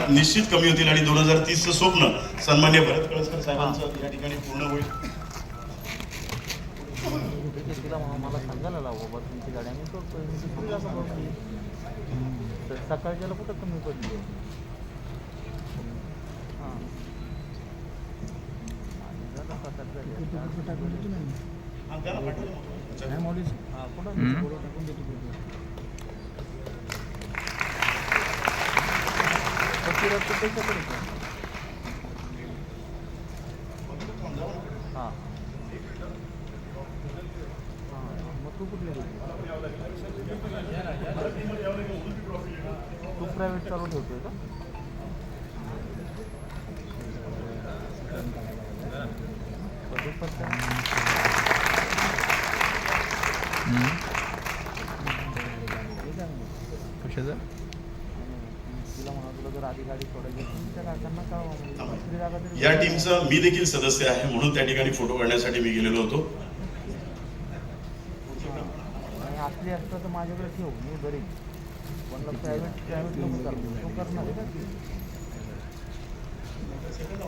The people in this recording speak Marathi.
निश्चित कमी होतील आणि 2030चं स्वप्न सन्मान्य भरत कळसकर साहेबांचं या ठिकाणी पूर्ण होईल. तिला मला सांगायला लावा बाबा तुमची गाडी आम्ही सोडतोय सकाळच्याला कुठं कमी पडली. हां हां मग तू कुठली तू प्रायव्हेट चालू ठेवतोय का? कशाचं तुला म्हणा तुला जर आधी गाडी सोडायची त्या काकांना का या टीमचा मी देखील सदस्य आहे म्हणून त्या ठिकाणी फोटो काढण्यासाठी मी गेलेलो होतो. असली असतं तर माझ्याकडे ठेव मी बरी पण प्रायव्हेट नको करणार आहे का